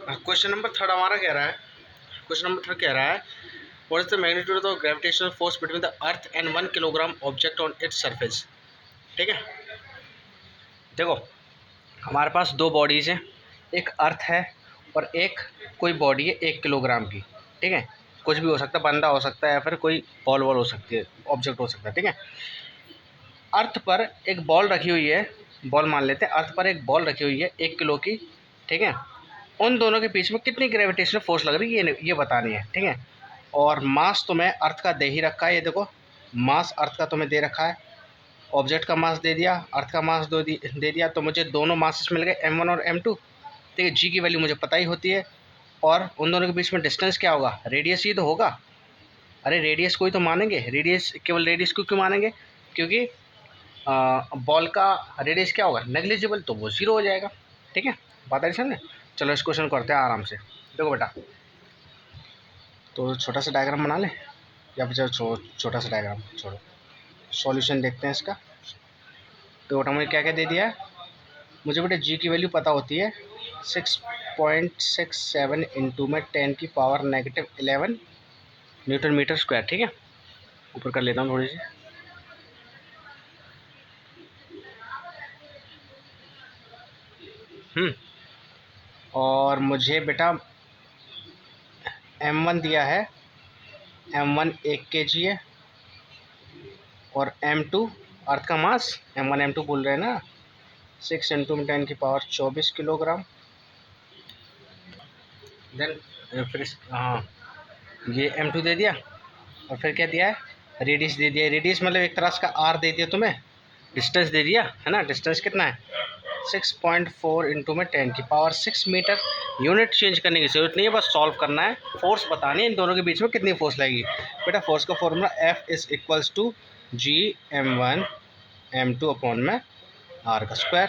Question number third हमारा कह रहा है, क्वेश्चन नंबर थर्ड कह रहा है what is the magnitude of gravitational force between the earth and 1 kilogram object on its surface. ठीक है, देखो हमारे पास दो बॉडीज़ हैं, एक अर्थ है और एक कोई बॉडी है 1 किलोग्राम की। ठीक है, कुछ भी हो सकता है, बंदा हो सकता है या फिर कोई बॉल वॉल हो सकती है, ऑब्जेक्ट हो सकता है। ठीक है, अर्थ पर एक बॉल रखी हुई है, बॉल मान लेते हैं, अर्थ पर एक बॉल रखी हुई है 1 किलो की। ठीक है, उन दोनों के बीच में कितनी ग्रेविटेशनल फोर्स लग रही है ये बतानी है। ठीक है, और मास तुम्हें अर्थ का दे ही रखा है, ये देखो मास अर्थ का तुम्हें दे रखा है, ऑब्जेक्ट का मास दे दिया, अर्थ का मास दे दिया, तो मुझे दोनों मासेस मिल गए m1 और m2। ठीक है, जी की वैल्यू मुझे पता ही होती है, और उन दोनों के बीच में डिस्टेंस क्या होगा, रेडियस ही तो होगा। अरे रेडियस को ही तो मानेंगे, रेडियस केवल रेडियस को क्यों मानेंगे, क्योंकि बॉल का रेडियस क्या होगा, नेग्लिजिबल, तो वो जीरो हो जाएगा। ठीक है, बात है समझे। चलो इस क्वेश्चन करते हैं आराम से। देखो बेटा, तो छोटा सा डायग्राम बना ले, या फिर चलो छोटा सा डायग्राम छोड़ो, सॉल्यूशन देखते हैं इसका। तो बेटा मुझे क्या क्या दे दिया है, मुझे बेटा जी की वैल्यू पता होती है 6.67 इंटू में 10⁻⁻11 न्यूटन मीटर स्क्वायर। ठीक है, ऊपर कर लेता हूँ थोड़ी सी। और मुझे बेटा m1 दिया है, m1 1 kg है, और m2 अर्थ का मास, m1 m2 बोल रहे हैं ना, 6 इंटू में 10⁻24 किलोग्राम। देन फिर हाँ, ये m2 दे दिया, और फिर क्या दिया है, रेडियस दे दिया। रेडियस मतलब एक तरह का r दे दिया तुम्हें, डिस्टेंस दे दिया है ना, डिस्टेंस कितना है 6.4 इंटू में 10⁻6 मीटर। यूनिट चेंज करने की जरूरत नहीं है, बस सॉल्व करना है, फोर्स बतानी है इन दोनों के बीच में कितनी फोर्स लगेगी। बेटा फोर्स का formula F is equals to G m1 m2 upon में r का स्क्वायर।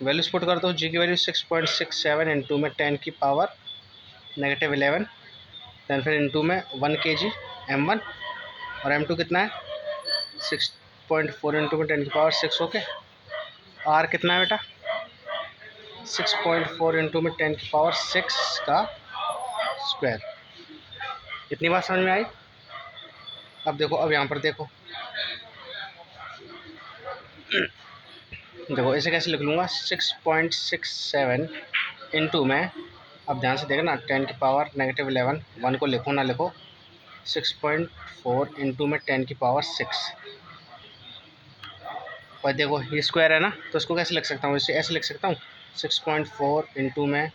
वैल्यूज पुट कर दो, जी की वैल्यू 6.67 इंटू में 10⁻11, दैन फिर इंटू में 1 kg m1, और m2 कितना है 6.4 इंटू में 10⁻6। ओके, r कितना है बेटा 6.4 इंटू में 10⁻6 का स्क्वायर। इतनी बात समझ में आई। अब देखो, अब यहाँ पर देखो, देखो इसे कैसे लिख लूँगा, 6.67 इंटू में, अब ध्यान से देखना, 10⁻11, 1 को लिखो ना लिखो, 6.4 इंटू में 10⁻6, और देखो ये स्क्वायर है ना, तो इसको कैसे लिख सकता हूँ, इसे ऐसे लिख सकता हूँ 6.4 इंटू में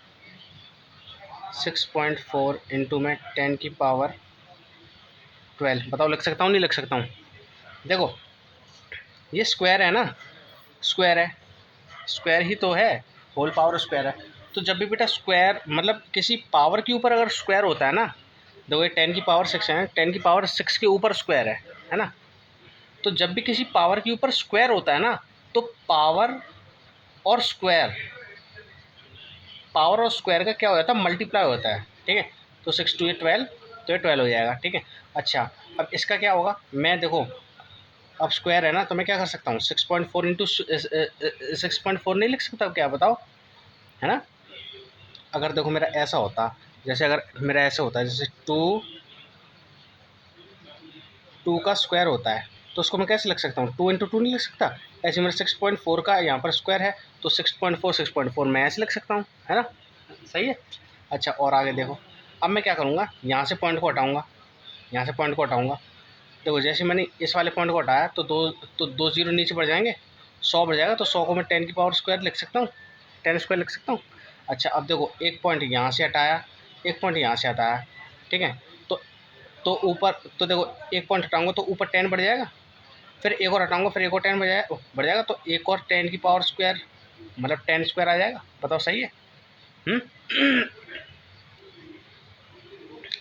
10⁻12। बताओ लिख सकता हूँ नहीं लिख सकता हूँ। देखो ये स्क्वायर है ना, स्क्वायर है, स्क्वायर ही तो है, होल पावर स्क्वायर है। तो जब भी बेटा स्क्वायर मतलब किसी पावर के ऊपर अगर स्क्वायर होता है ना, देखो ये 10⁻6 है, 10⁻6 के ऊपर स्क्वायर है ना, तो जब भी किसी पावर के ऊपर स्क्वायर होता है ना, तो पावर और स्क्वायर, पावर और स्क्वायर का क्या हो जाता है, मल्टीप्लाई होता है। ठीक है, तो 6 2 12, तो ये 12 हो जाएगा। ठीक है, अच्छा अब इसका क्या होगा, मैं देखो अब स्क्वायर है ना, तो मैं क्या कर सकता हूँ 6.4 इंटू 6.4 नहीं लिख सकता, क्या बताओ, है ना। अगर देखो मेरा ऐसा होता, जैसे अगर मेरा ऐसे होता है, जैसे 2 का स्क्वायर होता है, तो उसको मैं कैसे लिख सकता हूँ, 2 इंटू 2 नहीं लिख सकता। ऐसे मेरा 6.4 का यहाँ पर स्क्वायर है, तो 6.4 मैं ऐसे लिख सकता हूँ, है ना, सही है। अच्छा और आगे देखो, अब मैं क्या करूँगा, यहाँ से पॉइंट को हटाऊँगा, यहाँ से पॉइंट को हटाऊँगा, देखो जैसे मैंने इस वाले पॉइंट को हटाया, तो दो जीरो नीचे बढ़ जाएंगे, 100 बढ़ जाएगा, तो 100 को मैं 10⁻² लिख सकता हूँ, 10² लिख सकता हूँ। अच्छा अब देखो एक पॉइंट यहाँ से हटाया, एक पॉइंट यहाँ से हटाया, ठीक है, तो ऊपर, तो देखो एक पॉइंट हटाऊँगा तो ऊपर 10 बढ़ जाएगा, फिर एक और हटाऊँगा, फिर एक और 10 बढ़ जाएगा, तो एक और 10⁻² मतलब 10² आ जाएगा। बताओ सही है।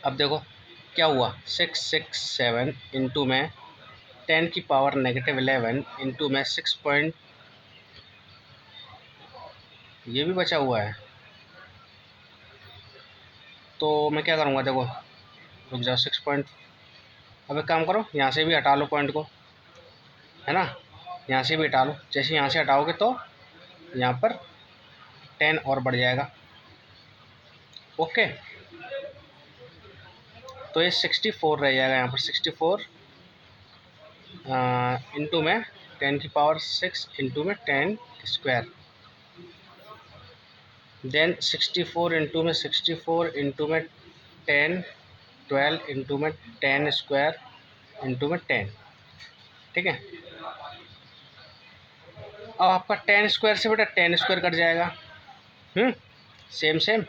अब देखो क्या हुआ, 667 इंटू में 10⁻11 इंटू में 6 पॉइंट, ये भी बचा हुआ है, तो मैं क्या करूँगा, देखो रुक जाओ 6 पॉइंट, अब एक काम करो, यहाँ से भी हटा लो पॉइंट को, है ना, यहाँ से भी हटा लो, जैसे यहाँ से हटाओगे तो यहाँ पर 10 और बढ़ जाएगा। ओके, तो ये 64 रह जाएगा यहाँ पर। 64 इंटू में 10⁶ इंटू में 10 स्क्वायर, देन 64 इंटू में 64 इंटू में 10, 12 इंटू में 10 स्क्वायर इंटू में 10। ठीक है, अब आपका 10 स्क्वायर से बेटा 10 स्क्वायर कट जाएगा। Same same.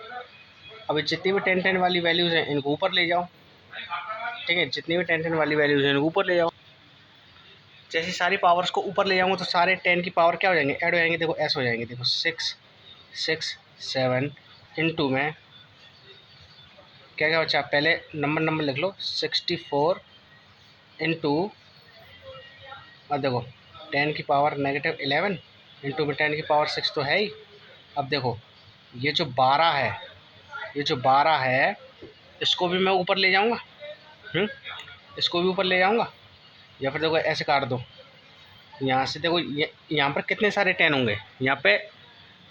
अभी जितनी भी 10 10 वाली वैल्यूज़ हैं इनको ऊपर ले जाओ। ठीक है, जितनी भी 10 10 वाली वैल्यूज़ हैं इनको ऊपर ले जाओ। जैसे सारी पावर्स को ऊपर ले जाऊँगा तो सारे 10 की पावर क्या हो जाएंगे, ऐड हो जाएंगे। देखो ऐसे हो जाएंगे, देखो 6 6 7 इंटू में क्या क्या बचा, पहले नंबर लिख लो। 64 इंटू, अब देखो 10 की पावर -11 इंटू में 10 की पावर 6 तो है ही। अब देखो ये जो 12 है, ये जो 12 है इसको भी मैं ऊपर ले जाऊंगा। इसको भी ऊपर ले जाऊंगा, या फिर देखो ऐसे काट दो। यहाँ से देखो यहाँ पर कितने सारे 10 होंगे, यहाँ पे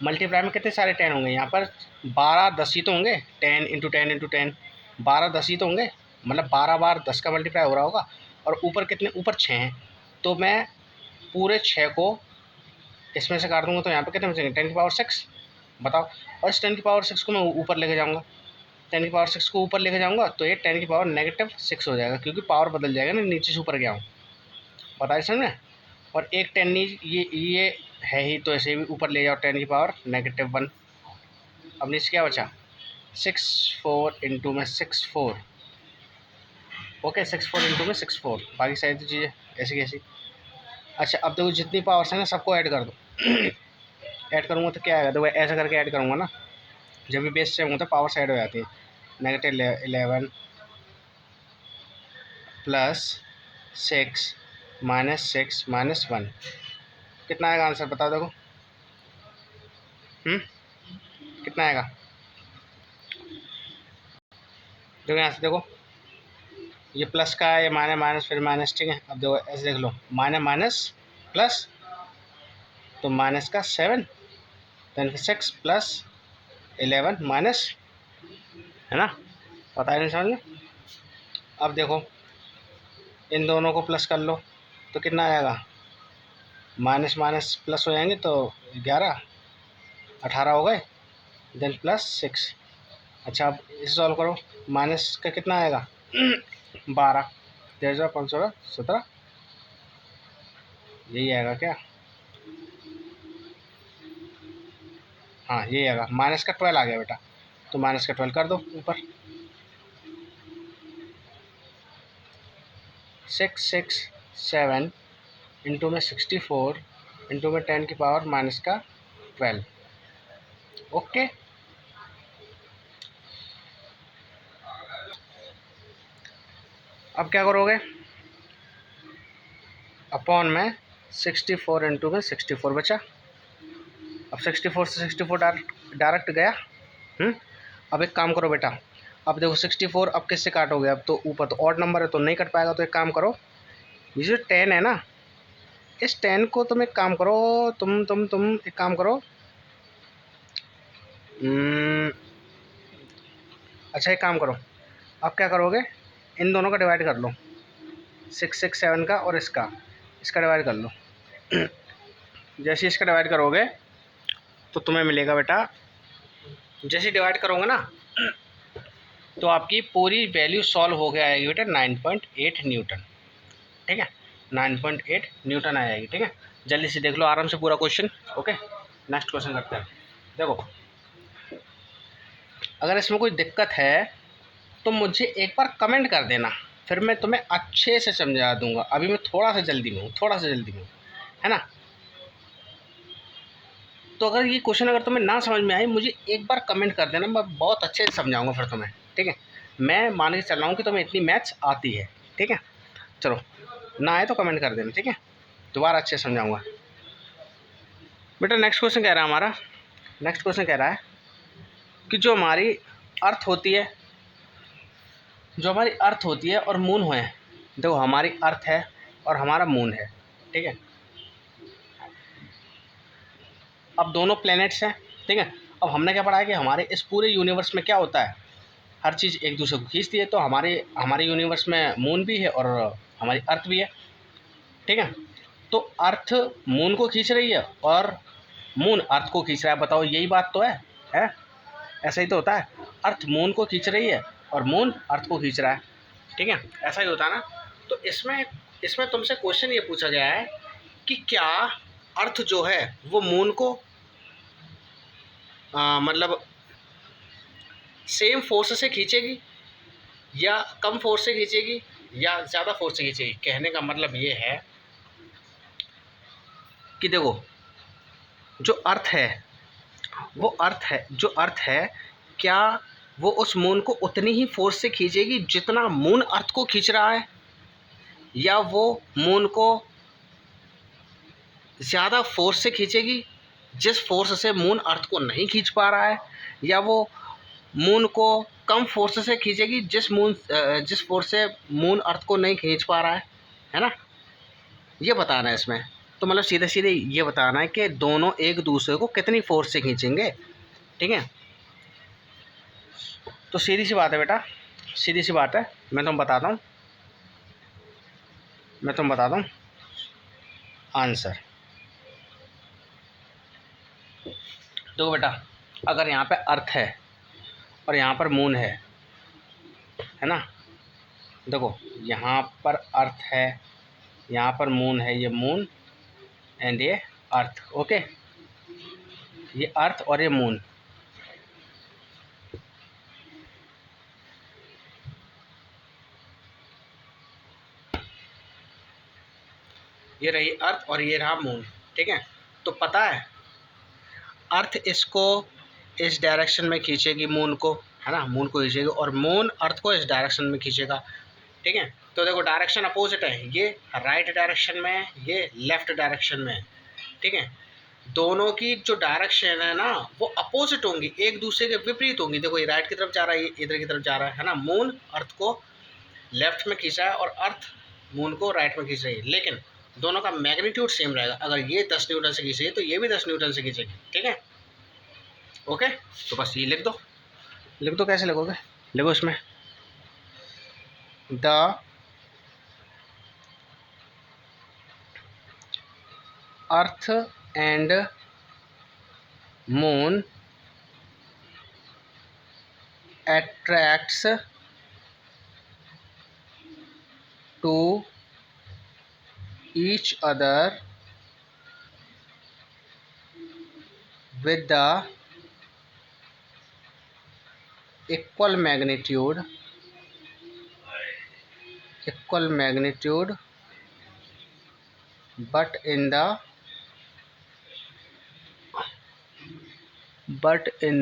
मल्टीप्लाई में कितने सारे 10 होंगे, यहाँ पर 12 10 ही तो होंगे। 10 इंटू 10 इंटू 10 12 10 ही तो होंगे, मतलब 12 बार 10 का मल्टीप्लाई हो रहा होगा। और ऊपर कितने, ऊपर 6 हैं, तो मैं पूरे 6 को इसमें से काट दूंगा तो यहाँ पे कितने बचेंगे, 10 की पावर 6 बताओ। और इस 10 की पावर 6 को मैं ऊपर लेके जाऊँगा, 10 की पावर 6 को ऊपर लेके जाऊँगा तो ये 10 की पावर -6 हो जाएगा, क्योंकि पावर बदल जाएगा ना, नीचे से ऊपर गया हूँ। बताइए समझे। और एक 10 ये है ही, तो ऐसे भी ऊपर ले जाओ 10 की पावर -1। अब नीचे क्या बचा, 64 इंटू में 64। ओके, 64 इंटू में 64, बाकी सारी तो चीज़ें ऐसी कैसी। अच्छा, अब देखो जितनी पावर्स हैं ना सबको ऐड कर दो। ऐड करूँगा तो क्या आएगा, देखो ऐसा करके ऐड करूँगा ना, जब भी बेस सेम होता है पावर्स ऐड हो जाती है। -11 + 6 -6 -1 कितना आएगा आंसर, बता देखो। कितना आएगा, देखो यहाँ से देखो, ये प्लस का है, ये माइनस फिर माइनस। ठीक है, अब देखो ऐसे देख लो, माइनस प्लस, तो माइनस का 7, देन फिर 6 + 11 माइनस, है ना, पता नहीं समझ में। अब देखो इन दोनों को प्लस कर लो तो कितना आएगा, माइनस माइनस प्लस हो जाएंगे तो 11 18 हो गए, देन +6। अच्छा, अब इसे सॉल्व करो, माइनस का कितना आएगा 12, 13 5 16 17, यही आएगा क्या, हाँ यही आएगा। माइनस का 12 आ गया बेटा, तो माइनस का 12 कर दो ऊपर। 6 6 7 इंटू में 64 इंटू में 10 की पावर -12। ओके, अब क्या करोगे, अपॉन में 64 इंटू में 64 बचा। अब 64 से 64 डायरेक्ट गया। अब एक काम करो बेटा, अब देखो 64 अब किससे काटोगे, अब तो ऊपर तो ऑड नंबर है तो नहीं कट पाएगा। तो एक काम करो, ये जो 10 है ना, इस 10 को तुम एक काम करो, तुम एक काम करो। अच्छा एक काम करो, अब क्या करोगे, इन दोनों का डिवाइड कर लो, 6 6 7 का और इसका डिवाइड कर लो। जैसे इसका डिवाइड करोगे तो तुम्हें मिलेगा बेटा, जैसे डिवाइड करोगे ना तो आपकी पूरी वैल्यू सॉल्व हो गया आएगी बेटा 9.8 न्यूटन। ठीक है, 9.8 न्यूटन आ जाएगी। ठीक है, जल्दी से देख लो आराम से पूरा क्वेश्चन। ओके, नेक्स्ट क्वेश्चन करते हैं। देखो अगर इसमें कोई दिक्कत है तो मुझे एक बार कमेंट कर देना, फिर मैं तुम्हें अच्छे से समझा दूंगा। अभी मैं थोड़ा सा जल्दी में हूँ, है ना। तो अगर ये क्वेश्चन अगर तुम्हें ना समझ में आए, मुझे एक बार कमेंट कर देना, मैं बहुत अच्छे से समझाऊंगा फिर तुम्हें। ठीक है, मैं मान के चल रहा हूँ कि तुम्हें इतनी मैथ्स आती है। ठीक है, चलो ना आए तो कमेंट कर देना। ठीक है, दोबारा अच्छे से समझाऊंगा बेटा। नेक्स्ट क्वेश्चन कह रहा है हमारा, नेक्स्ट क्वेश्चन कह रहा है कि जो हमारी अर्थ होती है और मून है। देखो हमारी अर्थ है और हमारा मून है। ठीक है, अब दोनों प्लैनेट्स हैं। ठीक है, अब हमने क्या पढ़ा है कि हमारे इस पूरे यूनिवर्स में क्या होता है, हर चीज़ एक दूसरे को खींचती है। तो हमारे यूनिवर्स में मून भी है और हमारी अर्थ भी है, ठीक है। तो अर्थ मून को खींच रही है और मून अर्थ को खींच रहा है। बताओ, यही बात तो है? ऐसा ही तो होता है। अर्थ मून को खींच रही है और मून अर्थ को खींच रहा है, ठीक है। ऐसा ही होता है ना। तो इसमें इसमें तुमसे क्वेश्चन ये पूछा गया है कि क्या अर्थ जो है वो मून को मतलब सेम फोर्स से खींचेगी या कम फोर्स से खींचेगी या ज़्यादा फोर्स से खींचेगी। कहने का मतलब ये है कि देखो, जो अर्थ है क्या वो उस मून को उतनी ही फोर्स से खींचेगी जितना मून अर्थ को खींच रहा है, या वो मून को ज़्यादा फोर्स से खींचेगी जिस फोर्स से मून अर्थ को नहीं खींच पा रहा है, या वो मून को कम फोर्स से खींचेगी जिस फोर्स से मून अर्थ को नहीं खींच पा रहा है ना। ये बताना है इसमें। तो मतलब सीधे सीधे ये बताना है कि दोनों एक दूसरे को कितनी फोर्स से खींचेंगे, ठीक है। तो सीधी सी बात है बेटा, सीधी सी बात है। मैं तुम्हें बताता हूँ आंसर। देखो बेटा, अगर यहाँ पे अर्थ है और यहाँ पर मून है ना। देखो, यहाँ पर अर्थ है, यहाँ पर मून है, ये मून एंड ये अर्थ, ओके। ये अर्थ और ये मून, ये रही अर्थ और ये रहा मून, ठीक है। तो पता है अर्थ इसको इस डायरेक्शन में खींचेगी मून को, है ना, मून को खींचेगी, और मून अर्थ को इस डायरेक्शन में खींचेगा, ठीक है। तो देखो डायरेक्शन अपोजिट है, ये राइट डायरेक्शन में है, ये लेफ्ट डायरेक्शन में है, ठीक है। दोनों की जो डायरेक्शन है ना वो अपोजिट होंगी, एक दूसरे के विपरीत होंगी। देखो, ये राइट की तरफ जा रहा है, ये इधर की तरफ जा रहा है ना। मून अर्थ को लेफ्ट में खींचा है और अर्थ मून को राइट में खींच रही है, लेकिन दोनों का मैग्नीट्यूड सेम रहेगा। अगर ये 10 न्यूटन से खींचेगी तो ये भी 10 न्यूटन से खींचेगी, ठीक है। ओके, तो बस ये लिख दो। कैसे लिखोगे? लिखो इसमें the earth and moon attracts to each other with the equal magnitude but in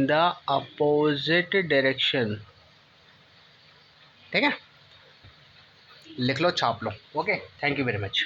the opposite direction, ठीक है। लिख लो, छाप लो। Okay, thank you very much.